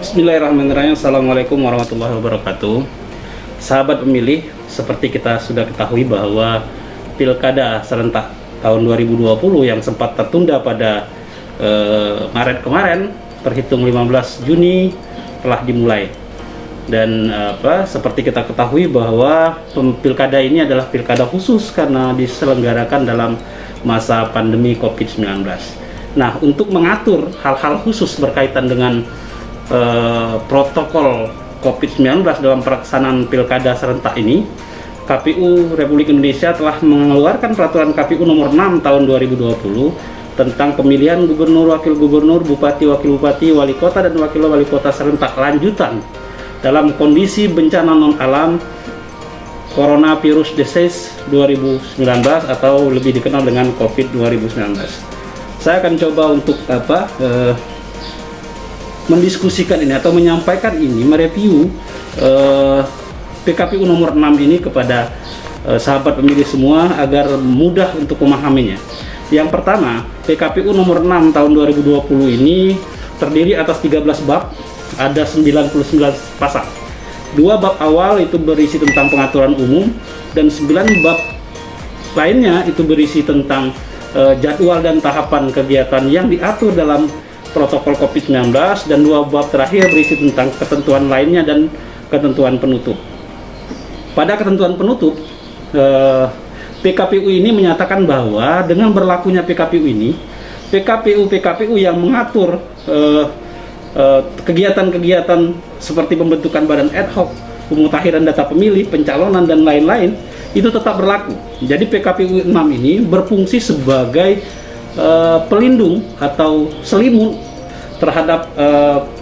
Bismillahirrahmanirrahim. Assalamualaikum warahmatullahi wabarakatuh. Sahabat pemilih, seperti kita sudah ketahui bahwa Pilkada serentak tahun 2020 yang sempat tertunda pada Maret kemarin, terhitung 15 Juni telah dimulai. Dan seperti kita ketahui bahwa Pilkada ini adalah pilkada khusus karena diselenggarakan dalam masa pandemi COVID-19. Nah, untuk mengatur hal-hal khusus berkaitan dengan protokol COVID-19 dalam pelaksanaan pilkada serentak ini, KPU Republik Indonesia telah mengeluarkan peraturan KPU nomor 6 tahun 2020 tentang pemilihan gubernur, wakil gubernur, bupati, wakil bupati, wali kota dan wakil wali kota serentak lanjutan dalam kondisi bencana non alam Coronavirus Disease 2019 atau lebih dikenal dengan COVID-2019. Saya akan coba untuk mendiskusikan ini atau menyampaikan ini, mereview PKPU nomor 6 ini kepada sahabat pemilih semua agar mudah untuk memahaminya. Yang pertama, PKPU nomor 6 tahun 2020 ini terdiri atas 13 bab, ada 99 pasal. 2 bab awal itu berisi tentang pengaturan umum dan 9 bab lainnya itu berisi tentang jadwal dan tahapan kegiatan yang diatur dalam protokol COVID-19, dan 2 bab terakhir berisi tentang ketentuan lainnya dan ketentuan penutup. Pada ketentuan penutup, PKPU ini menyatakan bahwa dengan berlakunya PKPU ini, PKPU yang mengatur kegiatan-kegiatan seperti pembentukan badan ad hoc, pemutakhiran data pemilih, pencalonan dan lain-lain itu tetap berlaku. Jadi PKPU 6 ini berfungsi sebagai pelindung atau selimut terhadap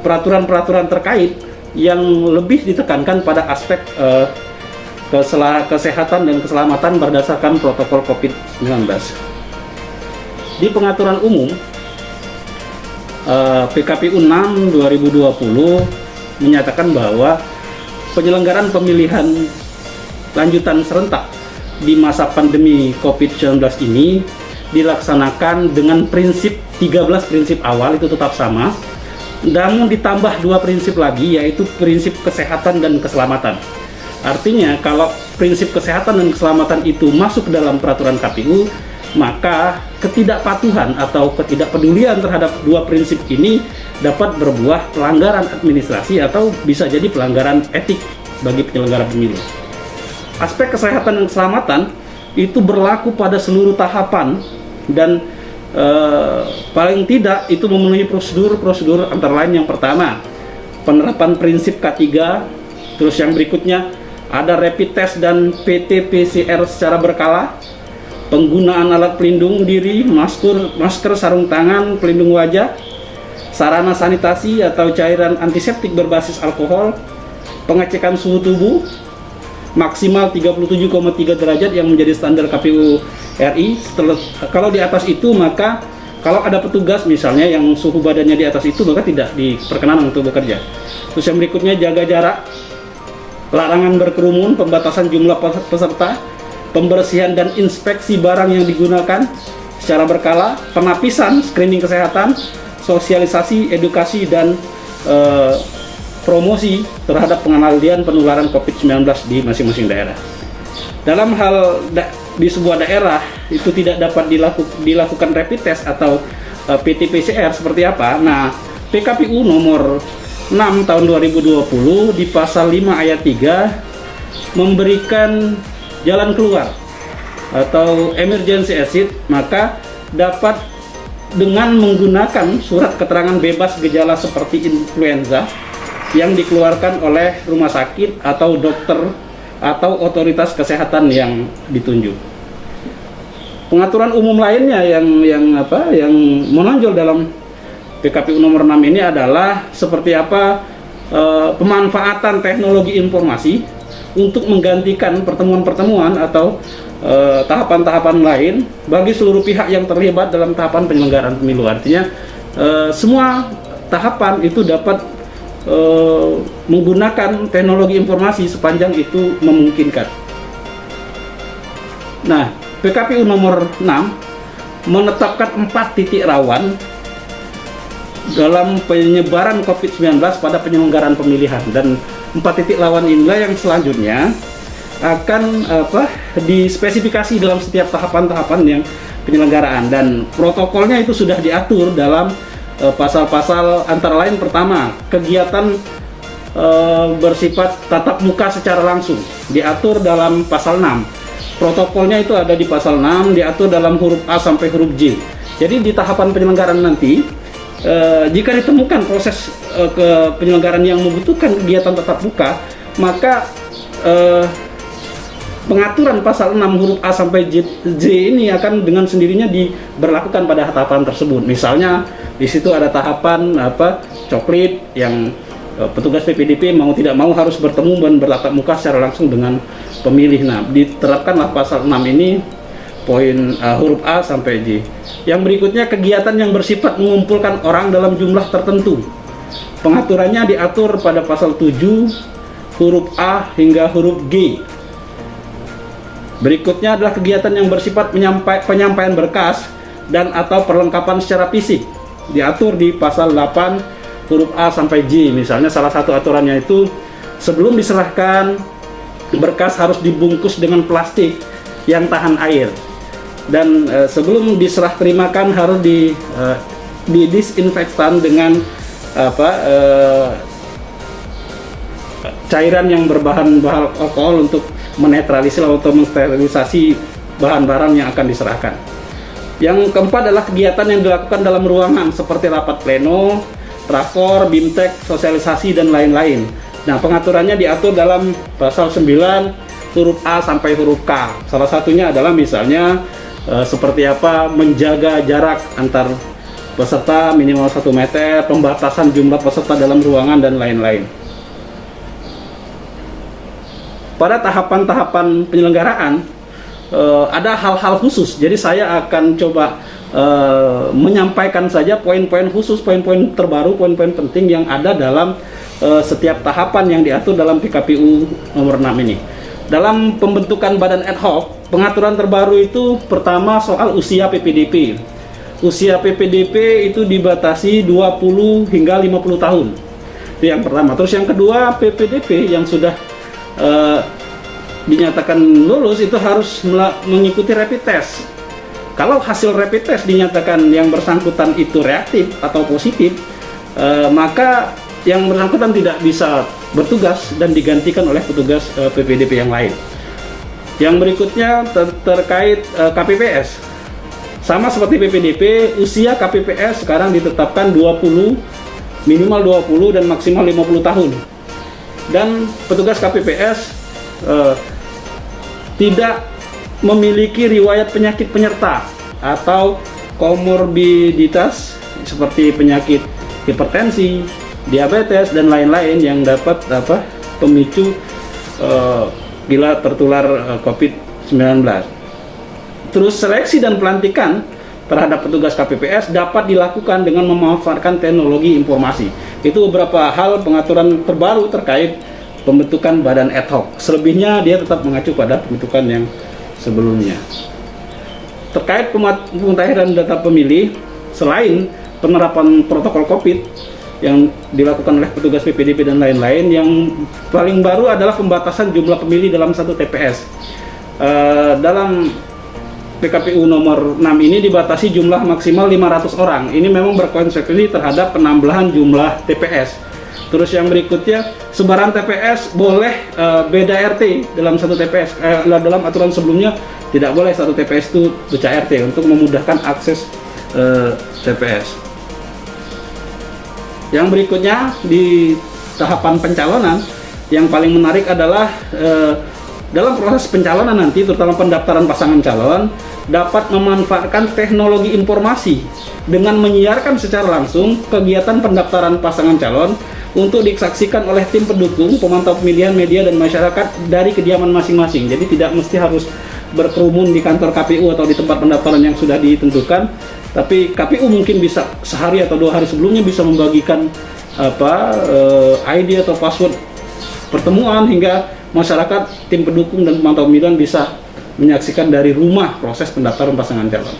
peraturan-peraturan terkait yang lebih ditekankan pada aspek kesehatan dan keselamatan berdasarkan protokol COVID-19. Di pengaturan umum, PKPU 6 2020 menyatakan bahwa penyelenggaraan pemilihan lanjutan serentak di masa pandemi COVID-19 ini dilaksanakan dengan prinsip 13 prinsip awal itu tetap sama, namun ditambah 2 prinsip lagi, yaitu prinsip kesehatan dan keselamatan. Artinya kalau prinsip kesehatan dan keselamatan itu masuk dalam peraturan KPU, maka ketidakpatuhan atau ketidakpedulian terhadap 2 prinsip ini dapat berbuah pelanggaran administrasi atau bisa jadi pelanggaran etik bagi penyelenggara pemilu. Aspek kesehatan dan keselamatan itu berlaku pada seluruh tahapan dan paling tidak itu memenuhi prosedur antara lain. Yang pertama, penerapan prinsip K3, terus yang berikutnya ada rapid test dan PT-PCR secara berkala, penggunaan alat pelindung diri, masker, sarung tangan, pelindung wajah, sarana sanitasi atau cairan antiseptik berbasis alkohol, pengecekan suhu tubuh maksimal 37,3 derajat yang menjadi standar KPU RI. Kalau di atas itu, maka kalau ada petugas misalnya yang suhu badannya di atas itu, maka tidak diperkenankan untuk bekerja. Terus yang berikutnya, jaga jarak, larangan berkerumun, pembatasan jumlah peserta, pembersihan dan inspeksi barang yang digunakan secara berkala, penapisan, screening kesehatan, sosialisasi, edukasi, dan promosi terhadap pengendalian penularan COVID-19 di masing-masing daerah. Dalam hal di sebuah daerah itu tidak dapat dilakukan rapid test atau PT-PCR seperti apa? Nah, PKPU nomor 6 tahun 2020 di pasal 5 ayat 3 memberikan jalan keluar atau emergency exit, maka dapat dengan menggunakan surat keterangan bebas gejala seperti influenza yang dikeluarkan oleh rumah sakit atau dokter atau otoritas kesehatan yang ditunjuk. Pengaturan umum lainnya yang menonjol dalam PKPU nomor 6 ini adalah seperti apa pemanfaatan teknologi informasi untuk menggantikan pertemuan-pertemuan atau tahapan-tahapan lain bagi seluruh pihak yang terlibat dalam tahapan penyelenggaraan pemilu. Artinya semua tahapan itu dapat menggunakan teknologi informasi sepanjang itu memungkinkan. Nah, PKPU nomor 6 menetapkan 4 titik rawan dalam penyebaran COVID-19 pada penyelenggaraan pemilihan. Dan 4 titik lawan inilah yang selanjutnya akan dispesifikasi dalam setiap tahapan-tahapan yang penyelenggaraan, dan protokolnya itu sudah diatur dalam pasal-pasal antara lain. Pertama, kegiatan bersifat tatap muka secara langsung diatur dalam pasal 6. Protokolnya itu ada di pasal 6, diatur dalam huruf A sampai huruf J. Jadi di tahapan penyelenggaraan nanti, jika ditemukan proses penyelenggaraan yang membutuhkan kegiatan tatap muka, maka pengaturan pasal 6 huruf A sampai J ini akan dengan sendirinya diberlakukan pada tahapan tersebut. Misalnya di situ ada tahapan coklit yang petugas PPDP mau tidak mau harus bertemu dan bertatap muka secara langsung dengan pemilih. Nah, diterapkanlah pasal 6 ini poin huruf A sampai J. Yang berikutnya, kegiatan yang bersifat mengumpulkan orang dalam jumlah tertentu. Pengaturannya diatur pada pasal 7 huruf A hingga huruf G. Berikutnya adalah kegiatan yang bersifat penyampaian berkas dan atau perlengkapan secara fisik. Diatur di pasal 8 huruf A sampai J. Misalnya salah satu aturannya itu, sebelum diserahkan berkas harus dibungkus dengan plastik yang tahan air. Dan sebelum diserah terimakan harus didisinfektan dengan cairan yang berbahan alkohol untuk menetralisir atau mensterilisasi bahan barang yang akan diserahkan. Yang keempat adalah kegiatan yang dilakukan dalam ruangan seperti rapat pleno, rakor, bimtek, sosialisasi, dan lain-lain. Nah, pengaturannya diatur dalam pasal 9 huruf A sampai huruf K. Salah satunya adalah misalnya seperti apa menjaga jarak antar peserta minimal 1 meter, pembatasan jumlah peserta dalam ruangan, dan lain-lain. Pada tahapan-tahapan penyelenggaraan ada hal-hal khusus, jadi saya akan coba menyampaikan saja poin-poin khusus, poin-poin terbaru, poin-poin penting yang ada dalam setiap tahapan yang diatur dalam PKPU nomor 6 ini. Dalam pembentukan badan ad hoc, pengaturan terbaru itu pertama soal usia PPDP. Usia PPDP itu dibatasi 20 hingga 50 tahun. Itu yang pertama. Terus yang kedua, PPDP yang sudah dinyatakan lulus itu harus mengikuti rapid test. Kalau hasil rapid test dinyatakan yang bersangkutan itu reaktif atau positif, maka yang bersangkutan tidak bisa bertugas dan digantikan oleh petugas PPDP yang lain. Yang berikutnya terkait KPPS. Sama seperti PPDP, usia KPPS sekarang ditetapkan 20, minimal 20 dan maksimal 50 tahun. Dan petugas KPPS tidak memiliki riwayat penyakit penyerta atau komorbiditas seperti penyakit hipertensi, diabetes, dan lain-lain yang dapat pemicu bila tertular COVID-19. Terus seleksi dan pelantikan terhadap petugas KPPS dapat dilakukan dengan memanfaatkan teknologi informasi. Itu beberapa hal pengaturan terbaru terkait pembentukan badan ad hoc. Selebihnya dia tetap mengacu pada pembentukan yang sebelumnya. Terkait pemutahiran data pemilih, selain penerapan protokol COVID yang dilakukan oleh petugas PPDP dan lain-lain, yang paling baru adalah pembatasan jumlah pemilih dalam satu TPS. Dalam PKPU nomor 6 ini dibatasi jumlah maksimal 500 orang. Ini memang berkonsekuensi terhadap penambahan jumlah TPS. Terus yang berikutnya, sebaran TPS boleh beda RT dalam satu TPS. Dalam aturan sebelumnya tidak boleh satu TPS itu pecah RT untuk memudahkan akses TPS. Yang berikutnya di tahapan pencalonan, yang paling menarik adalah dalam proses pencalonan nanti, terutama pendaftaran pasangan calon, dapat memanfaatkan teknologi informasi dengan menyiarkan secara langsung kegiatan pendaftaran pasangan calon untuk disaksikan oleh tim pendukung, pemantau pemilihan, media, dan masyarakat dari kediaman masing-masing. Jadi tidak mesti harus berkerumun di kantor KPU atau di tempat pendaftaran yang sudah ditentukan, tapi KPU mungkin bisa sehari atau 2 hari sebelumnya bisa membagikan ID atau password pertemuan, hingga masyarakat, tim pendukung, dan pemantau pemilihan bisa menyaksikan dari rumah proses pendaftaran pasangan calon.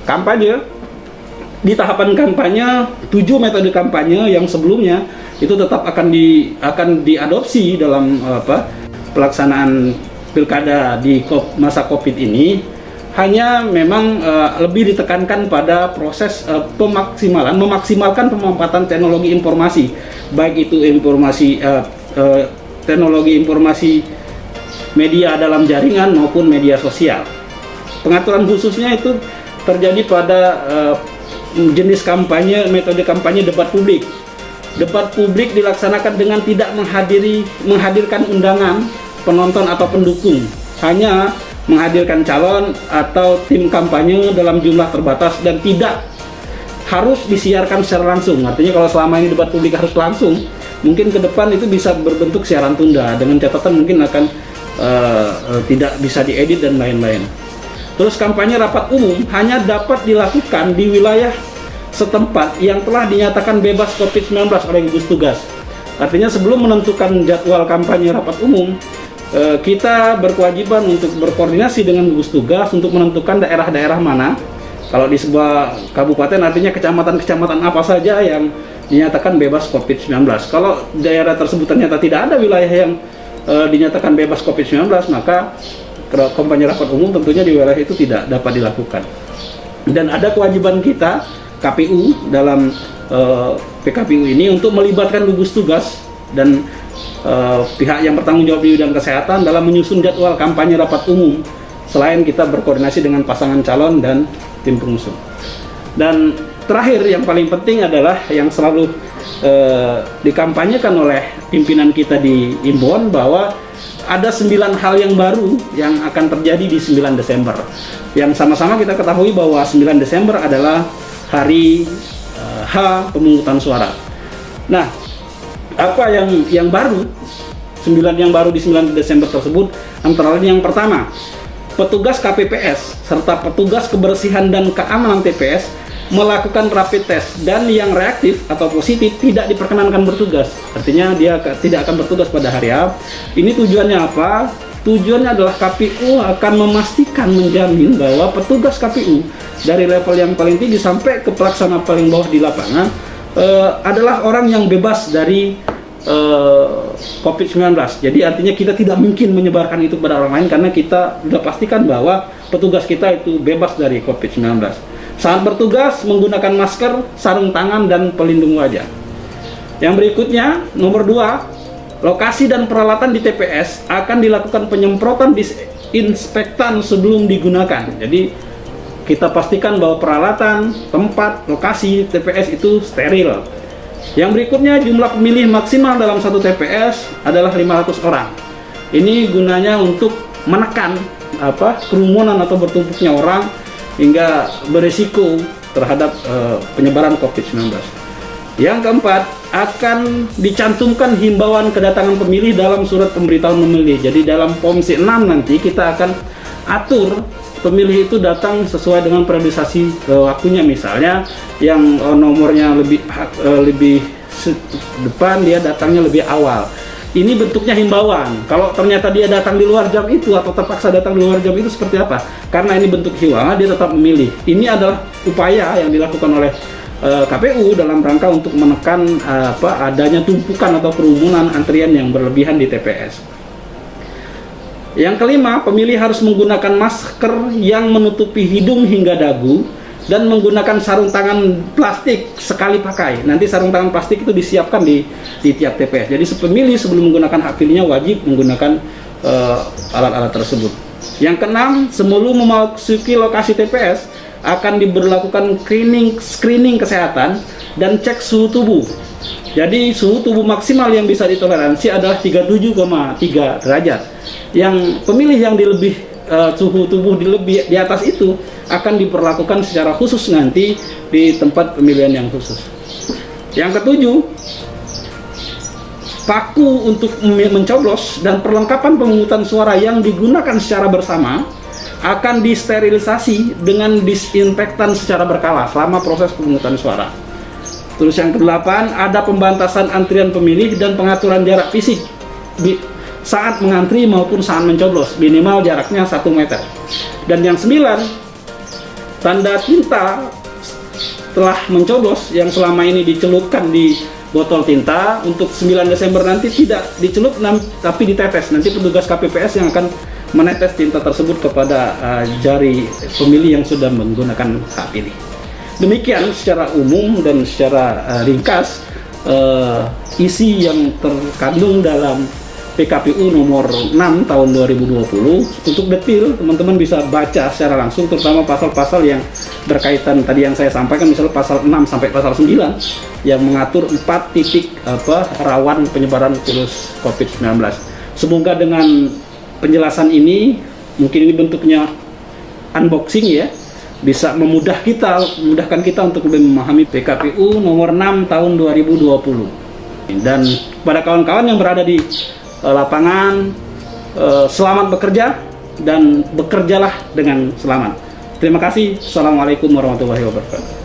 Kampanye di tahapan kampanye 7 metode kampanye yang sebelumnya itu tetap akan diadopsi dalam pelaksanaan pilkada di masa Covid ini. Hanya memang lebih ditekankan pada proses memaksimalkan pemanfaatan teknologi informasi, baik itu teknologi informasi media dalam jaringan maupun media sosial. Pengaturan khususnya itu terjadi pada jenis kampanye, metode kampanye debat publik. Debat publik dilaksanakan dengan tidak menghadirkan undangan, penonton atau pendukung, hanya menghadirkan calon atau tim kampanye dalam jumlah terbatas dan tidak harus disiarkan secara langsung. Artinya kalau selama ini debat publik harus langsung, mungkin ke depan itu bisa berbentuk siaran tunda dengan catatan mungkin akan tidak bisa diedit dan lain-lain. Terus kampanye rapat umum hanya dapat dilakukan di wilayah setempat yang telah dinyatakan bebas COVID-19 oleh gugus tugas. Artinya sebelum menentukan jadwal kampanye rapat umum, kita berkewajiban untuk berkoordinasi dengan gugus tugas untuk menentukan daerah-daerah mana. Kalau di sebuah kabupaten artinya kecamatan-kecamatan apa saja yang dinyatakan bebas COVID-19. Kalau daerah tersebut ternyata tidak ada wilayah yang dinyatakan bebas COVID-19, maka kampanye rapat umum tentunya di wilayah itu tidak dapat dilakukan. Dan ada kewajiban kita, KPU, dalam PKPU ini untuk melibatkan gugus tugas dan pihak yang bertanggung jawab di bidang kesehatan dalam menyusun jadwal kampanye rapat umum, selain kita berkoordinasi dengan pasangan calon dan tim pengusung. Dan terakhir yang paling penting adalah yang selalu dikampanyekan oleh pimpinan kita di Imbon, bahwa ada 9 hal yang baru yang akan terjadi di 9 Desember. Yang sama-sama kita ketahui bahwa 9 Desember adalah hari H pemungutan suara. Nah, apa yang baru, 9 yang baru di 9 Desember tersebut, antara lain yang pertama, petugas KPPS serta petugas kebersihan dan keamanan TPS melakukan rapid test, dan yang reaktif atau positif tidak diperkenankan bertugas. Artinya dia tidak akan bertugas pada hari H. Ini tujuannya apa? Tujuannya adalah KPU akan memastikan, menjamin bahwa petugas KPU dari level yang paling tinggi sampai ke pelaksana paling bawah di lapangan adalah orang yang bebas dari COVID-19. Jadi artinya kita tidak mungkin menyebarkan itu kepada orang lain, karena kita sudah pastikan bahwa petugas kita itu bebas dari COVID-19. Saat bertugas menggunakan masker, sarung tangan, dan pelindung wajah. Yang berikutnya, nomor 2, lokasi dan peralatan di TPS akan dilakukan penyemprotan disinfektan sebelum digunakan. Jadi kita pastikan bahwa peralatan, tempat, lokasi TPS itu steril. Yang berikutnya, jumlah pemilih maksimal dalam satu TPS adalah 500 orang. Ini gunanya untuk menekan kerumunan atau bertumpuknya orang hingga berisiko terhadap penyebaran COVID-19. Yang keempat, akan dicantumkan himbauan kedatangan pemilih dalam surat pemberitahuan memilih. Jadi dalam Form C6 nanti kita akan atur pemilih itu datang sesuai dengan periodisasi waktunya. Misalnya yang nomornya lebih depan, dia datangnya lebih awal. Ini bentuknya himbauan. Kalau ternyata dia datang di luar jam itu atau terpaksa datang di luar jam itu seperti apa? Karena ini bentuk himbauan, dia tetap memilih. Ini adalah upaya yang dilakukan oleh KPU dalam rangka untuk menekan adanya tumpukan atau kerumunan antrian yang berlebihan di TPS. Yang kelima, pemilih harus menggunakan masker yang menutupi hidung hingga dagu dan menggunakan sarung tangan plastik sekali pakai. Nanti sarung tangan plastik itu disiapkan di tiap TPS. Jadi pemilih sebelum menggunakan hak pilihnya wajib menggunakan alat-alat tersebut. Yang keenam, sebelum memasuki lokasi TPS akan diberlakukan screening kesehatan dan cek suhu tubuh. Jadi suhu tubuh maksimal yang bisa ditoleransi adalah 37,3 derajat. Yang pemilih yang suhu tubuh di atas itu akan diperlakukan secara khusus nanti di tempat pemilihan yang khusus. Yang ketujuh, paku untuk mencoblos dan perlengkapan pemungutan suara yang digunakan secara bersama akan disterilisasi dengan disinfektan secara berkala selama proses pemungutan suara. Terus yang ke-8, ada pembantasan antrian pemilih dan pengaturan jarak fisik saat mengantri maupun saat mencoblos, minimal jaraknya 1 meter. Dan yang 9, tanda tinta setelah mencoblos yang selama ini dicelupkan di botol tinta, untuk 9 Desember nanti tidak dicelup tapi ditetes. Nanti petugas KPPS yang akan menetes tinta tersebut kepada jari pemilih yang sudah menggunakan hak pilih. Demikian secara umum dan secara ringkas isi yang terkandung dalam PKPU nomor 6 tahun 2020. Untuk detail teman-teman bisa baca secara langsung, terutama pasal-pasal yang berkaitan tadi yang saya sampaikan, misalnya pasal 6 sampai pasal 9 yang mengatur 4 titik rawan penyebaran virus COVID-19. Semoga dengan penjelasan ini, mungkin ini bentuknya unboxing ya, bisa memudahkan kita untuk lebih memahami PKPU nomor 6 tahun 2020. Dan pada kawan-kawan yang berada di lapangan, selamat bekerja dan bekerjalah dengan selamat. Terima kasih. Assalamualaikum warahmatullahi wabarakatuh.